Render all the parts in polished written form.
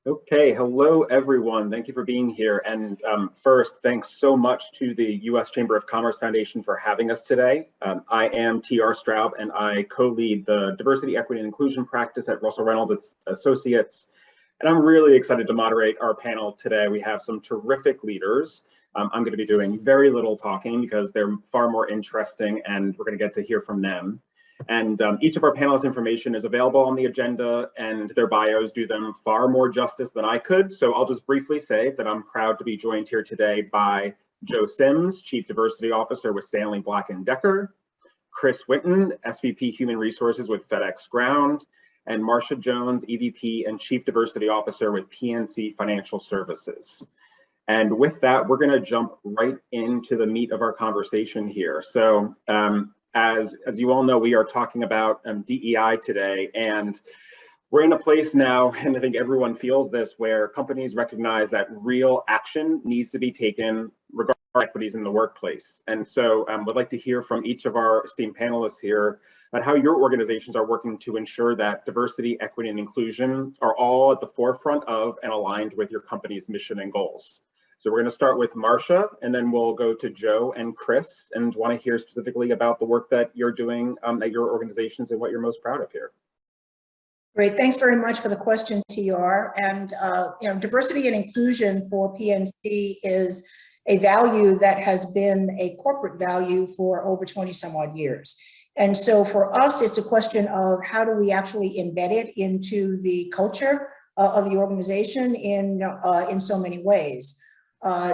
Okay, hello everyone. Thank you for being here. And first, thanks so much to the U.S. Chamber of Commerce Foundation for having us today. I am T.R. Straub, and I co-lead the Diversity, Equity, and Inclusion practice at Russell Reynolds Associates. And I'm really excited to moderate our panel today. We have some terrific leaders. I'm going to be doing very little talking because they're far more interesting, and we're going to get to hear from them. And each of our panelists' information is available on the agenda, and their bios do them far more justice than I could. So I'll just briefly say that I'm proud to be joined here today by Joe Sims, Chief Diversity Officer with Stanley Black & Decker, Chris Winton, SVP Human Resources with FedEx Ground, and Marcia Jones, EVP and Chief Diversity Officer with PNC Financial Services. And with that, we're going to jump right into the meat of our conversation here. So as you all know, we are talking about DEI today, and we're in a place now, and I think everyone feels this, where companies recognize that real action needs to be taken regarding equities in the workplace. And so would like to hear from each of our esteemed panelists here about how your organizations are working to ensure that diversity, equity, and inclusion are all at the forefront of and aligned with your company's mission and goals. So we're going to start with Marcia, and then we'll go to Joe and Chris, and want to hear specifically about the work that you're doing at your organizations and what you're most proud of here. Great, thanks very much for the question, TR. And diversity and inclusion for PNC is a value that has been a corporate value for over 20 some odd years. And so for us, it's a question of how do we actually embed it into the culture of the organization in so many ways.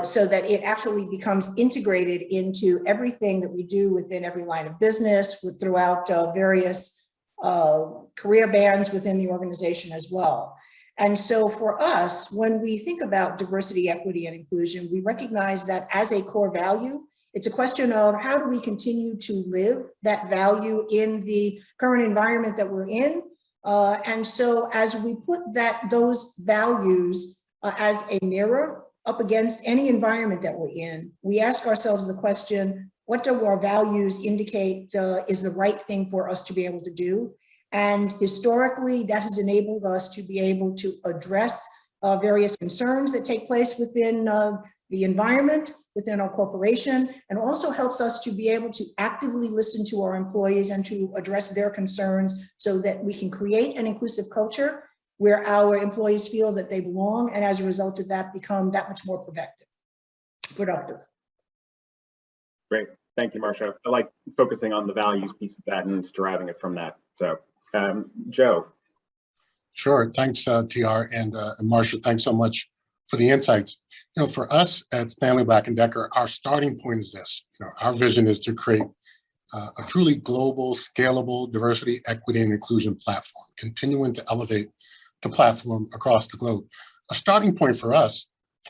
So that it actually becomes integrated into everything that we do within every line of business, throughout various career bands within the organization as well. And so for us, when we think about diversity, equity, and inclusion, we recognize that as a core value, it's a question of how do we continue to live that value in the current environment that we're in. And so as we put those values as a mirror up against any environment that we're in, we ask ourselves the question, what do our values indicate is the right thing for us to be able to do? And historically, that has enabled us to be able to address various concerns that take place within the environment, within our corporation, and also helps us to be able to actively listen to our employees and to address their concerns so that we can create an inclusive culture where our employees feel that they belong, and as a result of that, become that much more productive. Great, thank you, Marcia. I like focusing on the values piece of that and deriving it from that. So, Joe. Sure, thanks, TR, and Marcia, thanks so much for the insights. For us at Stanley Black & Decker, our starting point is this. Our vision is to create a truly global, scalable diversity, equity, and inclusion platform, continuing to elevate the platform across the globe. A starting point for us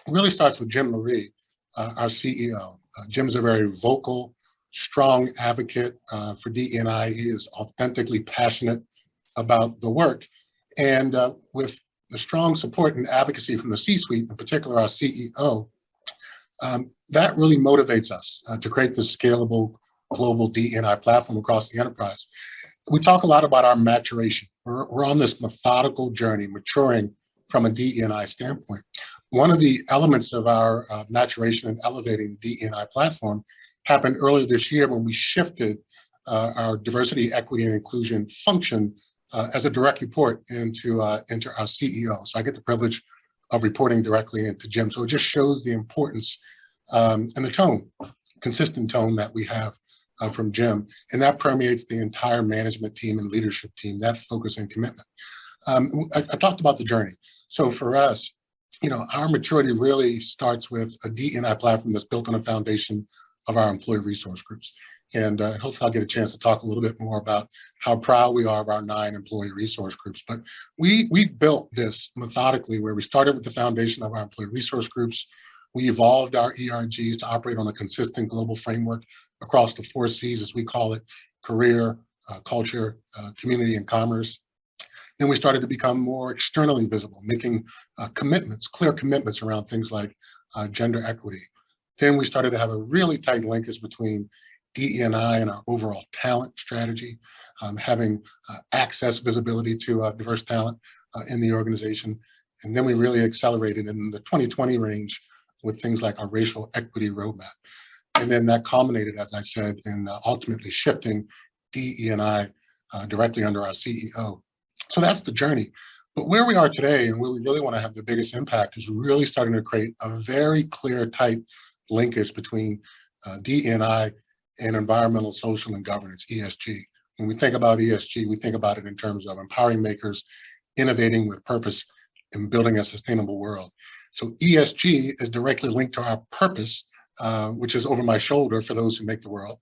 really starts with Jim Marie, our CEO. Jim's a very vocal, strong advocate for DE&I. He is authentically passionate about the work. And with the strong support and advocacy from the C-suite, in particular our CEO, that really motivates us to create this scalable global DE&I platform across the enterprise. We talk a lot about our maturation. We're on this methodical journey, maturing from a DE&I standpoint. One of the elements of our maturation and elevating the DE&I platform happened earlier this year when we shifted our diversity, equity, and inclusion function as a direct report into our CEO. So I get the privilege of reporting directly into Jim. So it just shows the importance and the tone, consistent tone that we have from Jim, and that permeates the entire management team and leadership team, that focus and commitment. I talked about the journey. So for us, our maturity really starts with a DE&I platform that's built on a foundation of our employee resource groups. And hopefully I'll get a chance to talk a little bit more about how proud we are of our 9 employee resource groups. But we built this methodically, where we started with the foundation of our employee resource groups. We evolved our ERGs to operate on a consistent global framework across the 4 C's, as we call it: career, culture, community, and commerce. Then we started to become more externally visible, making commitments, clear commitments around things like gender equity. Then we started to have a really tight linkage between DE&I and our overall talent strategy, having access, visibility to diverse talent in the organization. And then we really accelerated in the 2020 range with things like our racial equity roadmap. And then that culminated, as I said, in ultimately shifting DE&I directly under our CEO. So that's the journey. But where we are today and where we really want to have the biggest impact is really starting to create a very clear, tight linkage between DE&I and environmental, social, and governance, ESG. When we think about ESG, we think about it in terms of empowering makers, innovating with purpose, and building a sustainable world. So ESG is directly linked to our purpose, which is over my shoulder for those who make the world.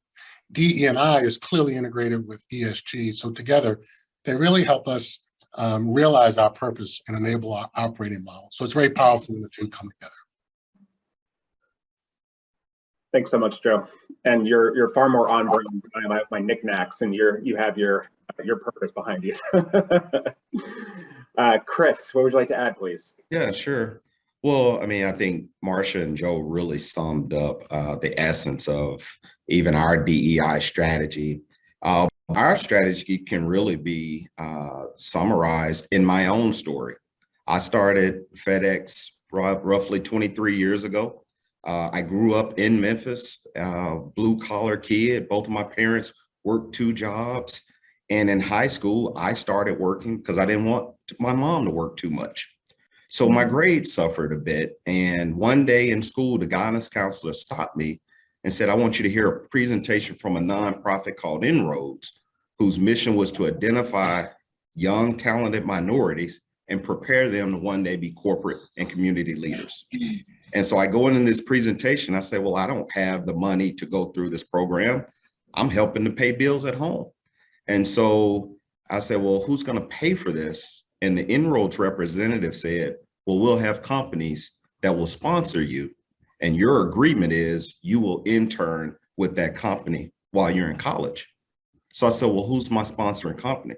DE&I is clearly integrated with ESG. So together, they really help us realize our purpose and enable our operating model. So it's very powerful when the two come together. Thanks so much, Joe. And you're far more on brand than I have my knickknacks, and you have your purpose behind you. Chris, what would you like to add, please? Yeah, sure. Well, I mean, I think Marcia and Joe really summed up the essence of even our DEI strategy. Our strategy can really be summarized in my own story. I started FedEx roughly 23 years ago. I grew up in Memphis, blue collar kid. Both of my parents worked 2 jobs. And in high school, I started working because I didn't want my mom to work too much. So my grades suffered a bit. And one day in school, the guidance counselor stopped me and said, I want you to hear a presentation from a nonprofit called Inroads, whose mission was to identify young, talented minorities and prepare them to one day be corporate and community leaders. And so I go into this presentation, I say, well, I don't have the money to go through this program. I'm helping to pay bills at home. And so I said, well, who's going to pay for this? And the Inroads representative said, well, we'll have companies that will sponsor you. And your agreement is you will intern with that company while you're in college. So I said, well, who's my sponsoring company?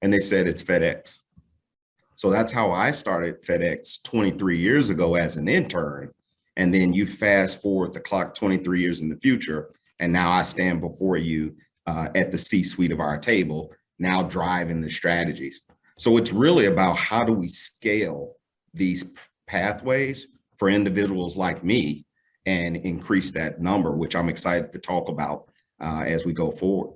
And they said, it's FedEx. So that's how I started FedEx 23 years ago as an intern. And then you fast forward the clock 23 years in the future. And now I stand before you at the C-suite of our table, now driving the strategies. So it's really about how do we scale these pathways for individuals like me and increase that number, which I'm excited to talk about as we go forward.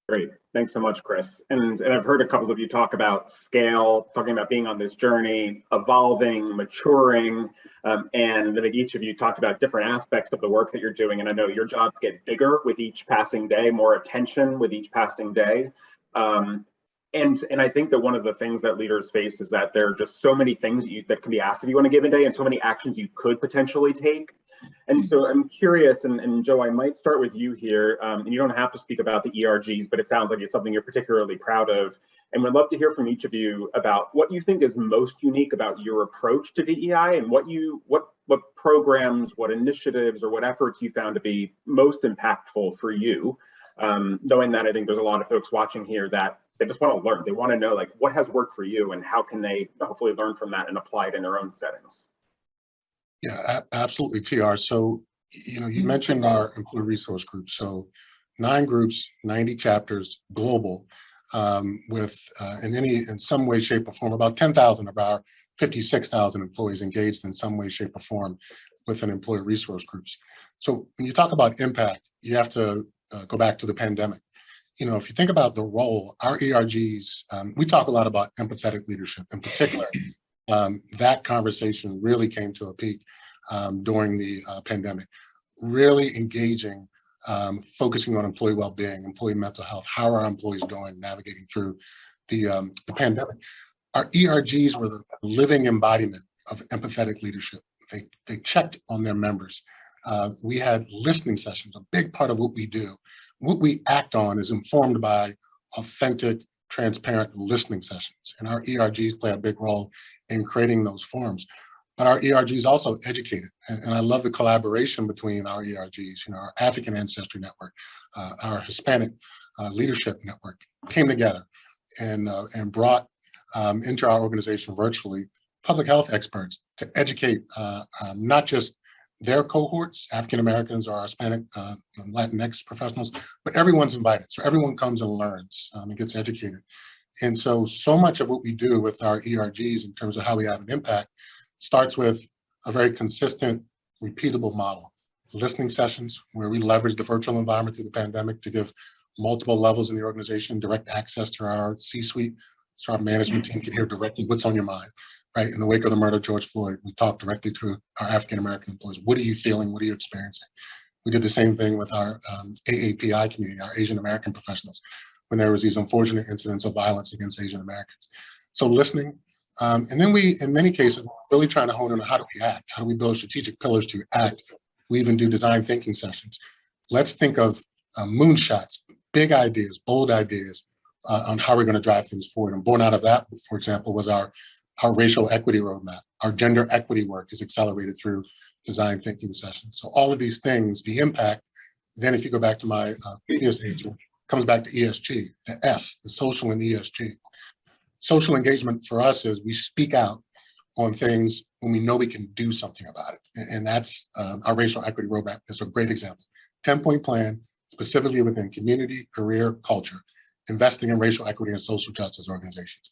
Great. Thanks so much, Chris. And I've heard a couple of you talk about scale, talking about being on this journey, evolving, maturing, and I think each of you talked about different aspects of the work that you're doing. And I know your jobs get bigger with each passing day, more attention with each passing day. And I think that one of the things that leaders face is that there are just so many things that can be asked of you on a given day and so many actions you could potentially take. And so I'm curious, and Joe, I might start with you here, and you don't have to speak about the ERGs, but it sounds like it's something you're particularly proud of. And we'd love to hear from each of you about what you think is most unique about your approach to DEI and what programs, what initiatives, or what efforts you found to be most impactful for you. Knowing that I think there's a lot of folks watching here that they just want to learn. They want to know like what has worked for you and how can they hopefully learn from that and apply it in their own settings. Yeah, absolutely, TR. So, you mentioned our employee resource group. So 9 groups, 90 chapters, global, with in some way, shape, or form, about 10,000 of our 56,000 employees engaged in some way, shape, or form within employee resource groups. So when you talk about impact, you have to go back to the pandemic. If you think about the role, our ERGs, we talk a lot about empathetic leadership in particular. That conversation really came to a peak during the pandemic, really engaging, focusing on employee well-being, employee mental health, how are our employees doing navigating through the pandemic. Our ERGs were the living embodiment of empathetic leadership. They checked on their members. We had listening sessions, a big part of what we do. What we act on is informed by authentic, transparent listening sessions. And our ERGs play a big role in creating those forums. But our ERGs also educated. And I love the collaboration between our ERGs, our African Ancestry Network, our Hispanic Leadership Network came together and brought into our organization virtually public health experts to educate not just their cohorts, African Americans or Hispanic, Latinx professionals, but everyone's invited. So everyone comes and learns and gets educated. And so much of what we do with our ERGs in terms of how we have an impact starts with a very consistent, repeatable model. Listening sessions where we leverage the virtual environment through the pandemic to give multiple levels in the organization direct access to our C-suite, so our management team can hear directly what's on your mind, right? In the wake of the murder of George Floyd, we talked directly to our African-American employees. What are you feeling? What are you experiencing? We did the same thing with our AAPI community, our Asian American professionals, when there was these unfortunate incidents of violence against Asian Americans. So listening, and then we, in many cases, really trying to hone in on how do we act? How do we build strategic pillars to act? We even do design thinking sessions. Let's think of moonshots, big ideas, bold ideas on how we're going to drive things forward. And born out of that, for example, was our racial equity roadmap. Our gender equity work is accelerated through design thinking sessions. So all of these things, the impact, then if you go back to my previous answer, comes back to ESG, the S, the social and ESG. Social engagement for us is we speak out on things when we know we can do something about it. And that's our racial equity roadmap is a great example. 10-point plan, specifically within community, career, culture, investing in racial equity and social justice organizations,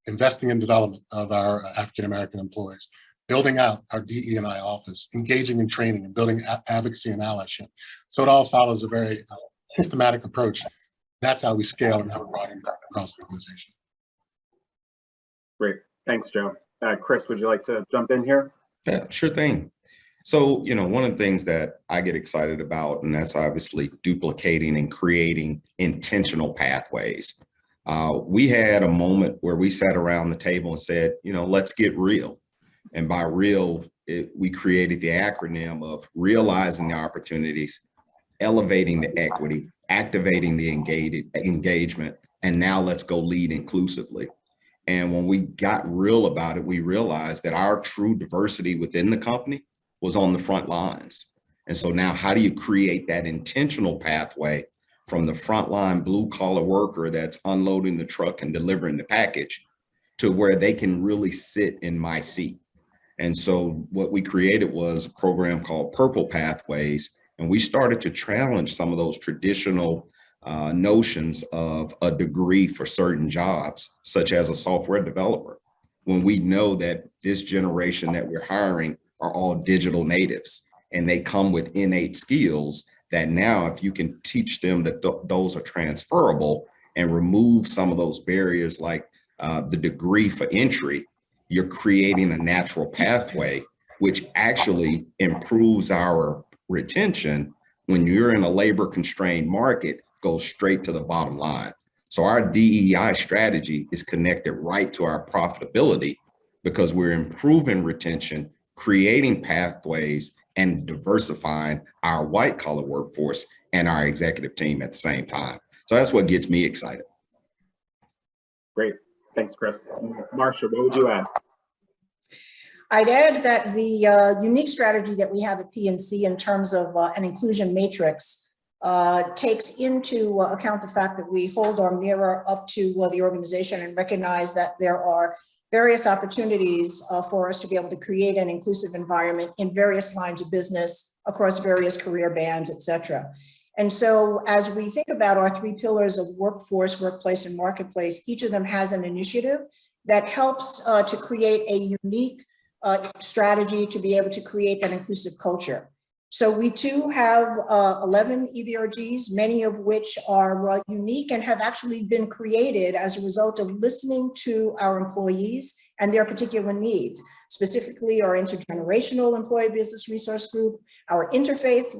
investing in development of our African-American employees, building out our DE&I office, engaging in training and building advocacy and allyship. So it all follows a very systematic approach. That's how we scale and have a broad impact across the organization. Great, thanks, Joe. Chris, would you like to jump in here? Yeah, sure thing. So, one of the things that I get excited about, and that's obviously duplicating and creating intentional pathways. We had a moment where we sat around the table and said, let's get real. And by real, we created the acronym of realizing the opportunities, elevating the equity, activating the engagement, and now let's go lead inclusively. And when we got real about it, we realized that our true diversity within the company was on the front lines. And so now how do you create that intentional pathway from the frontline blue collar worker that's unloading the truck and delivering the package to where they can really sit in my seat? And so what we created was a program called Purple Pathways. And we started to challenge some of those traditional notions of a degree for certain jobs, such as a software developer, when we know that this generation that we're hiring are all digital natives and they come with innate skills that now if you can teach them that those are transferable and remove some of those barriers like the degree for entry, you're creating a natural pathway, which actually improves our retention. When you're in a labor constrained market, goes straight to the bottom line. So our DEI strategy is connected right to our profitability because we're improving retention, creating pathways, and diversifying our white collar workforce and our executive team at the same time. So that's what gets me excited. Great, thanks, Chris. Marcia, what would you add? I'd add that the unique strategy that we have at PNC in terms of an inclusion matrix takes into account the fact that we hold our mirror up to the organization and recognize that there are various opportunities for us to be able to create an inclusive environment in various lines of business across various career bands, et cetera. And so as we think about our three pillars of workforce, workplace, and marketplace, each of them has an initiative that helps to create a unique strategy to be able to create that inclusive culture. So we too have 11 EBRGs, many of which are unique and have actually been created as a result of listening to our employees and their particular needs, specifically our intergenerational employee business resource group, our interfaith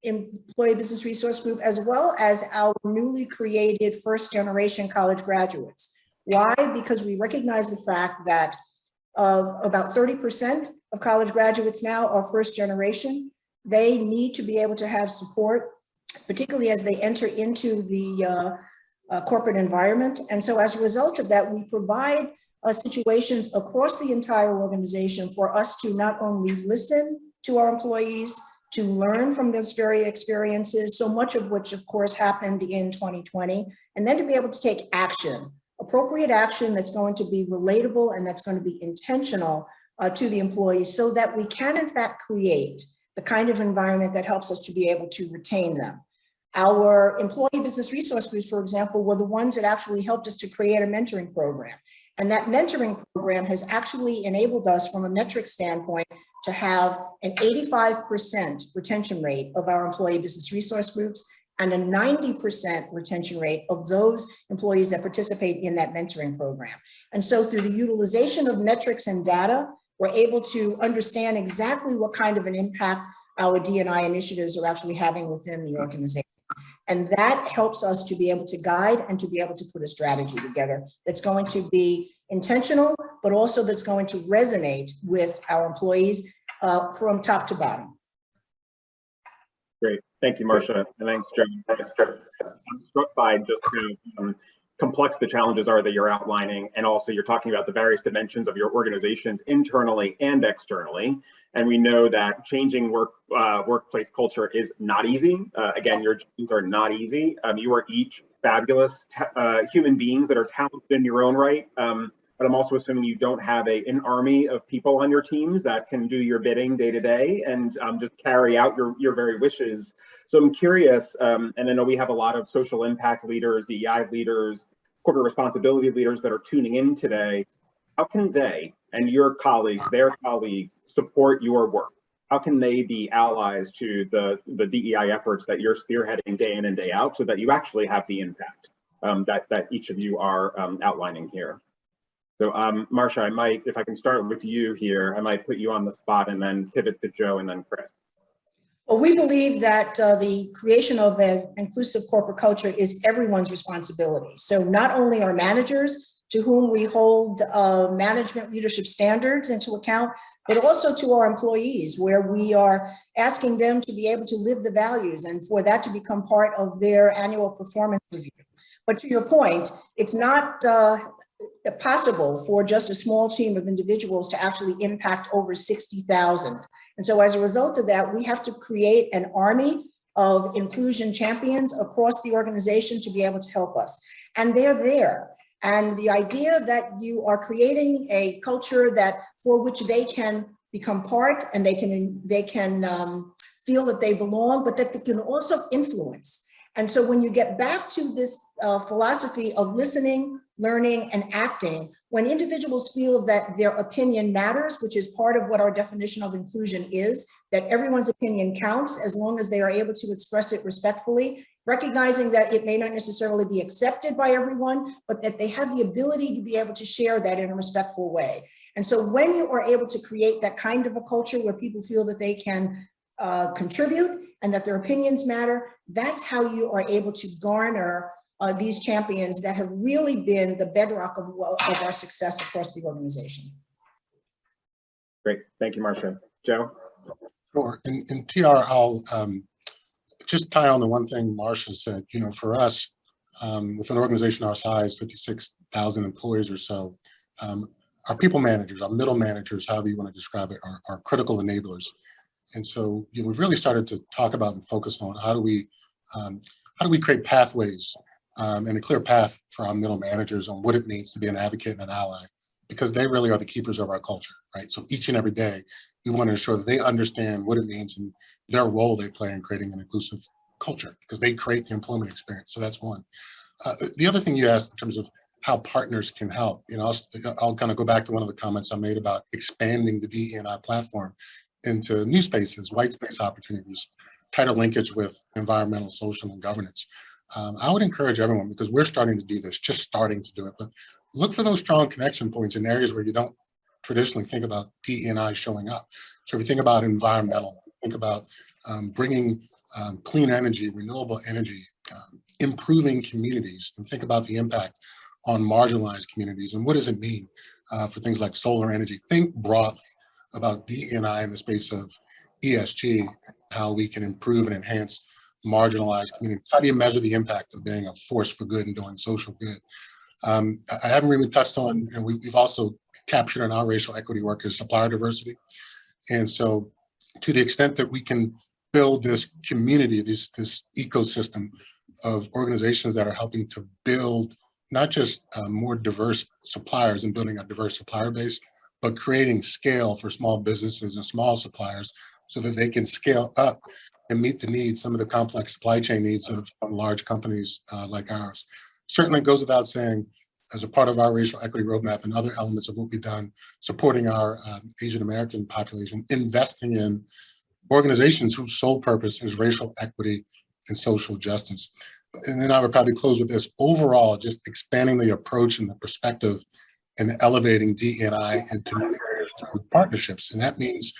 employee business resource group, as well as our newly created first generation college graduates. Why? Because we recognize the fact that about 30% of college graduates now are first generation. They need to be able to have support, particularly as they enter into the corporate environment. And so as a result of that, we provide situations across the entire organization for us to not only listen to our employees, to learn from those very experiences, so much of which of course happened in 2020, and then to be able to take action, appropriate action that's going to be relatable and that's going to be intentional to the employees so that we can in fact create the kind of environment that helps us to be able to retain them. Our employee business resource groups, for example, were the ones that actually helped us to create a mentoring program. And that mentoring program has actually enabled us from a metric standpoint to have an 85% retention rate of our employee business resource groups and a 90% retention rate of those employees that participate in that mentoring program. And so through the utilization of metrics and data, we're able to understand exactly what kind of an impact our D&I initiatives are actually having within the organization. And that helps us to be able to guide and to be able to put a strategy together that's going to be intentional, but also that's going to resonate with our employees from top to bottom. Great. Thank you, Marcia. And thanks, Joe. I'm struck by just how complex the challenges are that you're outlining. And also you're talking about the various dimensions of your organizations internally and externally. And we know that changing workplace culture is not easy. Again, your jobs are not easy. You are each fabulous human beings that are talented in your own right. But I'm also assuming you don't have an army of people on your teams that can do your bidding day to day and just carry out your very wishes. So I'm curious, and I know we have a lot of social impact leaders, DEI leaders, corporate responsibility leaders that are tuning in today. How can they and your colleagues, their colleagues, support your work? How can they be allies to the DEI efforts that you're spearheading day in and day out so that you actually have the impact that each of you are outlining here? So Marcia, I might, if I can start with you here, I might put you on the spot and then pivot to Joe and then Chris. Well, we believe that the creation of an inclusive corporate culture is everyone's responsibility. So not only our managers, to whom we hold management leadership standards into account, but also to our employees, where we are asking them to be able to live the values and for that to become part of their annual performance review. But to your point, it's not possible for just a small team of individuals to actually impact over 60,000. And so as a result of that, we have to create an army of inclusion champions across the organization to be able to help us. And they're there. And the idea that you are creating a culture that for which they can become part and they can feel that they belong, but that they can also influence. And so when you get back to this philosophy of listening, learning, and acting, when individuals feel that their opinion matters, which is part of what our definition of inclusion is, that everyone's opinion counts as long as they are able to express it respectfully, recognizing that it may not necessarily be accepted by everyone, but that they have the ability to be able to share that in a respectful way. And so when you are able to create that kind of a culture where people feel that they can contribute and that their opinions matter, that's how you are able to garner these champions that have really been the bedrock of our success across the organization. Great, thank you, Marcia. Joe? Sure, and TR, I'll just tie on to one thing Marcia said. You know, for us, with an organization our size, 56,000 employees or so, our people managers, our middle managers, however you want to describe it, are critical enablers. And so we've really started to talk about and focus on how do we create pathways and a clear path for our middle managers on what it means to be an advocate and an ally, because they really are the keepers of our culture, right? So each and every day, we want to ensure that they understand what it means and their role they play in creating an inclusive culture, because they create the employment experience. So that's one. The other thing you asked in terms of how partners can help, I'll kind of go back to one of the comments I made about expanding the DE&I platform into new spaces, white space opportunities, tighter linkage with environmental, social, and governance. I would encourage everyone, because we're starting to do this, just starting to do it, but look for those strong connection points in areas where you don't traditionally think about DE&I showing up. So if you think about environmental, think about bringing clean energy, renewable energy, improving communities, and think about the impact on marginalized communities and what does it mean for things like solar energy. Think broadly about DE&I in the space of ESG, how we can improve and enhance marginalized communities. How do you measure the impact of being a force for good and doing social good? I haven't really touched on, we've also captured in our racial equity work is supplier diversity. And so to the extent that we can build this community, this ecosystem of organizations that are helping to build not just more diverse suppliers and building a diverse supplier base, but creating scale for small businesses and small suppliers so that they can scale up and meet the needs, some of the complex supply chain needs of large companies like ours. Certainly goes without saying, as a part of our racial equity roadmap and other elements of what we've done, supporting our Asian American population, investing in organizations whose sole purpose is racial equity and social justice. And then I would probably close with this: overall, just expanding the approach and the perspective and elevating DE&I into partnerships. And that means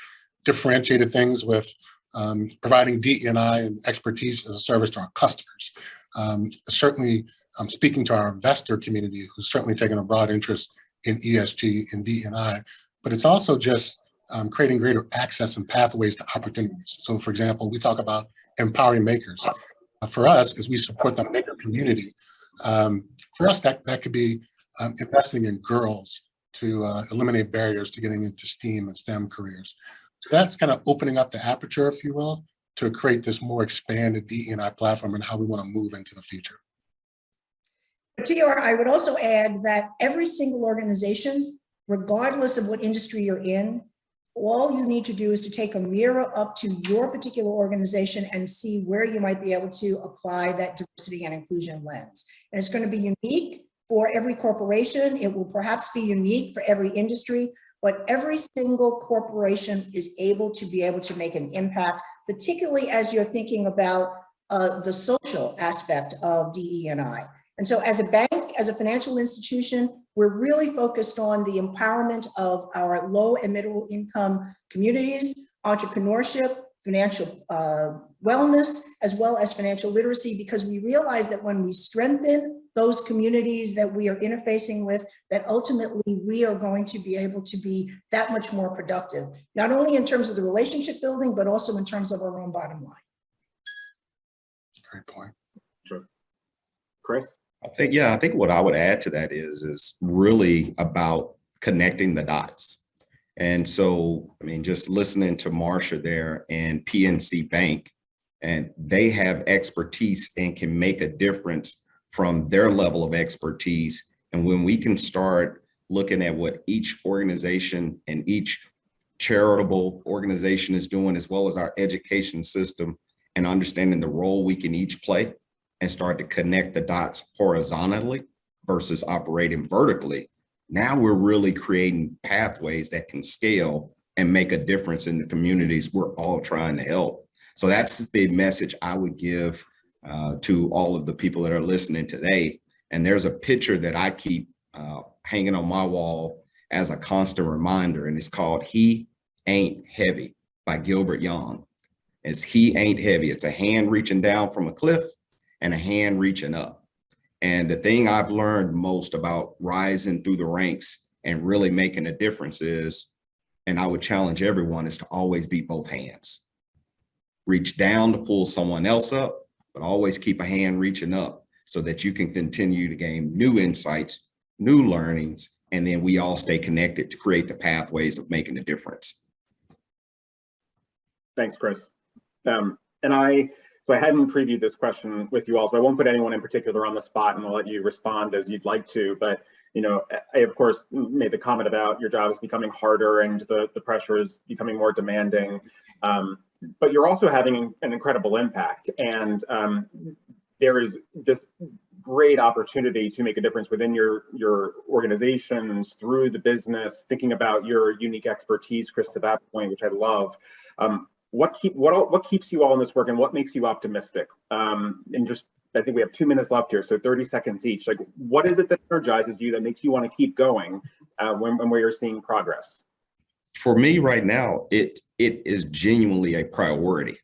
differentiated things with providing DE&I and expertise as a service to our customers. Certainly speaking to our investor community, who's certainly taken a broad interest in ESG and DE&I, but it's also just creating greater access and pathways to opportunities. So for example, we talk about empowering makers. For us, as we support the maker community, for us, that could be investing in girls to eliminate barriers to getting into STEAM and STEM careers. So that's kind of opening up the aperture, if you will, to create this more expanded DE&I platform and how we want to move into the future. TR, I would also add that every single organization, regardless of what industry you're in, all you need to do is to take a mirror up to your particular organization and see where you might be able to apply that diversity and inclusion lens. And it's going to be unique for every corporation. It will perhaps be unique for every industry, but every single corporation is able to make an impact, particularly as you're thinking about the social aspect of DE&I. And so as a bank, as a financial institution, we're really focused on the empowerment of our low and middle income communities, entrepreneurship, financial wellness, as well as financial literacy, because we realize that when we strengthen those communities that we are interfacing with, that ultimately we are going to be able to be that much more productive, not only in terms of the relationship building, but also in terms of our own bottom line. Great point. Sure. Chris? I think what I would add to that is really about connecting the dots. And so, I mean, just listening to Marsha there and PNC Bank, and they have expertise and can make a difference from their level of expertise. And when we can start looking at what each organization and each charitable organization is doing, as well as our education system, and understanding the role we can each play, and start to connect the dots horizontally versus operating vertically, now we're really creating pathways that can scale and make a difference in the communities we're all trying to help. So that's the message I would give to all of the people that are listening today. And there's a picture that I keep hanging on my wall as a constant reminder, and it's called "He Ain't Heavy" by Gilbert Young. It's "He Ain't Heavy." It's a hand reaching down from a cliff and a hand reaching up. And the thing I've learned most about rising through the ranks and really making a difference is, and I would challenge everyone, is to always be both hands. Reach down to pull someone else up, but always keep a hand reaching up so that you can continue to gain new insights, new learnings, and then we all stay connected to create the pathways of making a difference. Thanks, Chris. So I hadn't previewed this question with you all, so I won't put anyone in particular on the spot, and I'll let you respond as you'd like to. But you know, I of course made the comment about your job is becoming harder and the pressure is becoming more demanding. But you're also having an incredible impact, and there is this great opportunity to make a difference within your organizations, through the business, thinking about your unique expertise, Chris, to that point, which I love. What keeps you all in this work, and what makes you optimistic? And just, I think we have 2 minutes left here, so 30 seconds each. Like, what is it that energizes you, that makes you want to keep going when you're seeing progress? For me right now, it is genuinely a priority.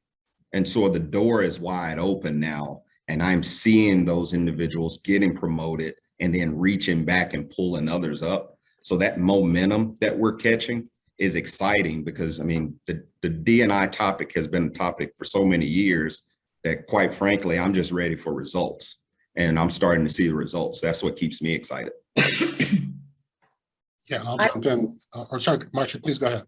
And so the door is wide open now, and I'm seeing those individuals getting promoted and then reaching back and pulling others up. So that momentum that we're catching is exciting, because I mean, the D&I topic has been a topic for so many years that, quite frankly, I'm just ready for results, and I'm starting to see the results. That's what keeps me excited. Yeah, and I'll jump in. Or sorry, Marsha, please go ahead.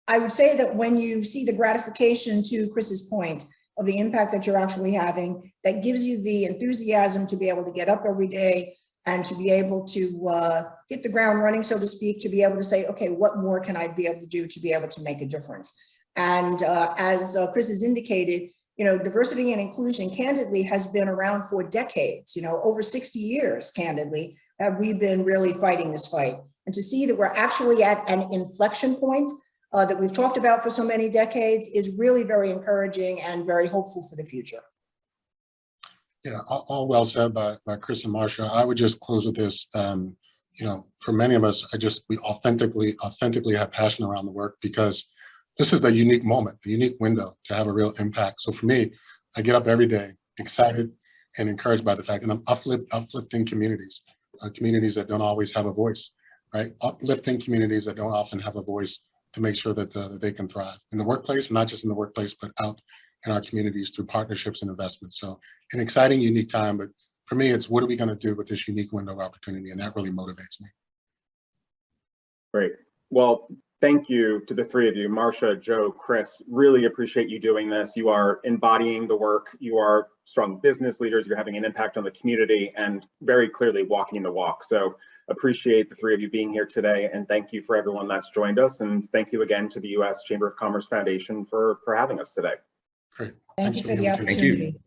I would say that when you see the gratification, to Chris's point, of the impact that you're actually having, that gives you the enthusiasm to be able to get up every day and to be able to hit the ground running, so to speak, to be able to say, okay, what more can I be able to do to be able to make a difference? And as Chris has indicated, diversity and inclusion candidly has been around for decades, over 60 years, candidly, we've been really fighting this fight. And to see that we're actually at an inflection point that we've talked about for so many decades is really very encouraging and very hopeful for the future. Yeah, all well said by Chris and Marcia. I would just close with this. For many of us, we authentically have passion around the work because this is the unique moment, the unique window to have a real impact. So for me, I get up every day excited and encouraged by the fact that I'm uplifting communities, communities that don't always have a voice, right? Uplifting communities that don't often have a voice to make sure that they can thrive in the workplace, not just in the workplace, but out in our communities through partnerships and investments. So an exciting, unique time, but for me, it's what are we going to do with this unique window of opportunity? And that really motivates me. Great. Well, thank you to the three of you, Marcia, Joe, Chris. Really appreciate you doing this. You are embodying the work. You are strong business leaders. You're having an impact on the community and very clearly walking the walk. So appreciate the three of you being here today. And thank you for everyone that's joined us. And thank you again to the U.S. Chamber of Commerce Foundation for having us today. Great. Thank you for the opportunity. Thank you.